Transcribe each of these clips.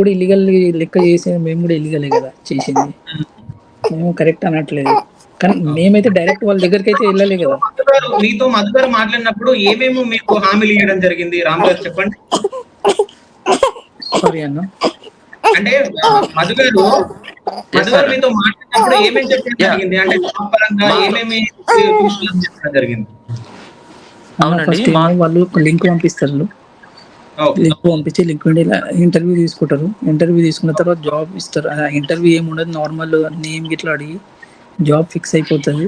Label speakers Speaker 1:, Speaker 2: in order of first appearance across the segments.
Speaker 1: కూడా ఇల్లీగల్ లెక్క చేసే మేము కూడా ఇల్లీగలే కదా చేసింది. మేము కరెక్ట్ అనట్లేదు, కానీ మేమైతే డైరెక్ట్ వాళ్ళ దగ్గరికి అయితే వెళ్ళలే కదా.
Speaker 2: మీతో మధు గారు మాట్లాడినప్పుడు ఏమేమో మీకు హామీలు ఇవ్వడం జరిగింది రామ్ గారు చెప్పండి.
Speaker 1: సారీ అన్న.
Speaker 2: అంటే మధు గారు మీతో మాట్లాడినప్పుడు ఏమేమి చెప్పడం జరిగింది, అంటే జాబ్ పరంగా ఏమేమి చెప్పడం జరిగింది?
Speaker 1: ఫస్ట్ ఏమో వాళ్ళు ఒక లింక్ పంపిస్తారు, లింక్ పంపించి లింక్ నుండి ఇలా ఇంటర్వ్యూ తీసుకుంటారు. ఇంటర్వ్యూ తీసుకున్న తర్వాత జాబ్ ఇస్తారు. ఆ ఇంటర్వ్యూ ఏముండదు, నార్మల్ నేమ్ గిట్లా అడిగి జాబ్ ఫిక్స్ అయిపోతుంది.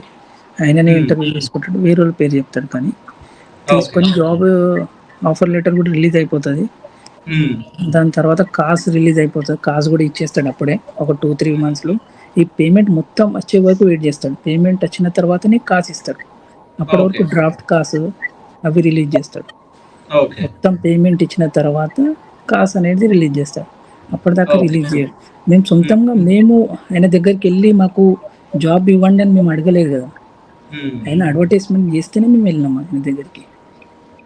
Speaker 1: ఆయననే ఇంటర్వ్యూ తీసుకుంటాడు, వేరే వాళ్ళ పేరు చెప్తాడు, కానీ తీసుకొని జాబ్ ఆఫర్ లెటర్ కూడా రిలీజ్ అయిపోతుంది. దాని తర్వాత కాస్ రిలీజ్ అయిపోతుంది, కాస్ కూడా ఇచ్చేస్తాడు అప్పుడే ఒక 2-3 monthsలో. ఈ పేమెంట్ మొత్తం వచ్చే వరకు వెయిట్ చేస్తాడు. పేమెంట్ వచ్చిన తర్వాతనే కాస్ ఇస్తాడు. అప్పటి వరకు డ్రాఫ్ట్ కాసు అవి రిలీజ్ చేస్తాడు. మొత్తం పేమెంట్ ఇచ్చిన తర్వాత కాస్ అనేది రిలీజ్ చేస్తాడు. అప్పటిదాకా రిలీజ్ చేయడు. మేము సొంతంగా మేము ఆయన దగ్గరికి వెళ్ళి మాకు జాబ్ ఇవ్వండి అని మేము అడగలేదు కదా. ఆయన అడ్వర్టైజ్మెంట్ చేస్తేనే మేము వెళ్ళినాం ఆయన దగ్గరికి.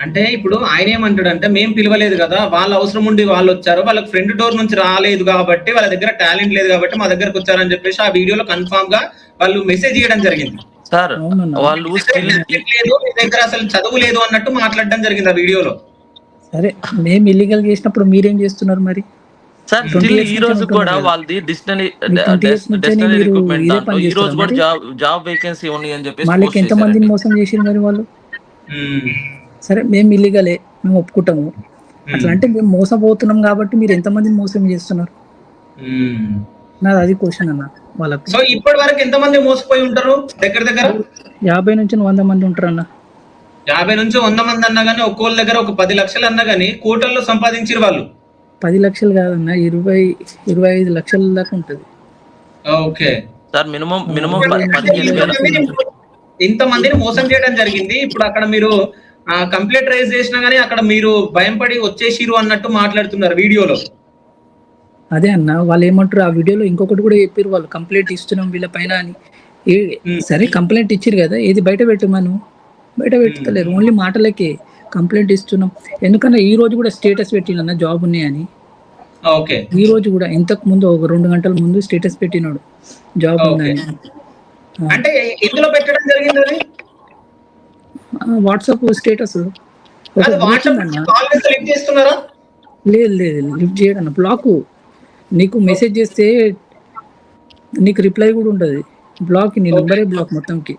Speaker 2: అంటే ఇప్పుడు ఆయన ఏమంటాడంటే మేము పిలవలేదు కదా, వాళ్ళ అవసరం ఉండి వాళ్ళు వచ్చారు, వాళ్ళకి ఫ్రంట్ డోర్ నుంచి రాలేదు కాబట్టి, వాళ్ళ దగ్గర టాలెంట్ లేదు కాబట్టి మా దగ్గరకు వచ్చారని చెప్పేసి ఆ వీడియోలో కన్ఫర్మ్ గా వాళ్ళు మెసేజ్ చేయడం జరిగింది.
Speaker 3: సార్ వాళ్ళు
Speaker 2: లేదు మీ దగ్గర అసలు చదువు లేదు అన్నట్టు మాట్లాడడం జరిగింది ఆ వీడియోలో.
Speaker 1: సరే మేము ఇల్లీగల్ చేసినప్పుడు మీరేం చేస్తున్నారు మరి?
Speaker 3: సార్ ఈ రోజు కూడా వాళ్ళది డిస్టనరీ రిక్రూట్మెంట్ దాంట్లో ఈ రోజు కూడా జాబ్ వేకెన్సీ ఉంది అని చెప్పేసి
Speaker 1: వాళ్ళకి ఎంత మందిని మోసం చేసిరు మరి వాళ్ళు? సరే మేము ఇల్లీగలే, మేము ఒప్పుకుంటాము. అట్లా అంటే మేము మోసపోతున్నాం కాబట్టి మీరు ఎంతమందిని మోసం చేస్తున్నారు? నాది అది క్వశ్చన్ అన్న వాళ్ళకి.
Speaker 2: సో ఇప్పటి వరకు ఎంత మంది మోసపోయి ఉంటారు? దగ్గర
Speaker 1: 50 నుంచి 100 మంది ఉంటారు అన్న.
Speaker 2: 50 నుంచి 100 మంది అన్నా గానీ ఒక్కోళ్ళ దగ్గర ఒక 10 లక్షలు అన్నా గానీ కోట్లలో సంపాదించారు వాళ్ళు.
Speaker 1: 10 లక్షలు కాదన్న, 20-25 లక్షల దాకా ఉంటది.
Speaker 2: ఓకే
Speaker 3: సార్ మినిమం
Speaker 2: ఇంత మందిని మోసం చేయడం జరిగింది. ఇప్పుడు అక్కడ మీరు కంప్లైంట్ రైజ్ చేసినా గానీ అక్కడ మీరు భయంపడి వచ్చేసిరు అన్నట్టు మాట్లాడుతున్నారు వీడియోలో.
Speaker 1: అదే అన్న, వాళ్ళు ఏమంటారు ఆ వీడియోలో ఇంకొకటి కూడా చెప్పారు, వాళ్ళు కంప్లైంట్ ఇస్తున్నాం వీళ్ళ పైన అని. సరే కంప్లైంట్ ఇచ్చిరు కదా, ఏది బయట పెట్టమను, బయట పెట్టుతలేరు, ఓన్లీ మాటలకే కంప్లైంట్ ఇస్తున్నాం. ఎందుకన్నా ఈ రోజు కూడా స్టేటస్ పెట్టిన జాబ్ ఉన్నాయని. ఈ రోజు కూడా ఇంతకు ముందు ఒక 2 గంటల ముందు స్టేటస్ పెట్టినాడు జాబ్ ఉందని.
Speaker 2: అంటే ఎందులో పెట్టడం జరిగింది అది?
Speaker 1: WhatsApp status. లేదు లిఫ్ట్ చేయడం, బ్లాక్. నీకు మెసేజ్ చేస్తే నీకు రిప్లై కూడా ఉండదు, బ్లాక్. నీ నెంబరే బ్లాక్ మొత్తంకి.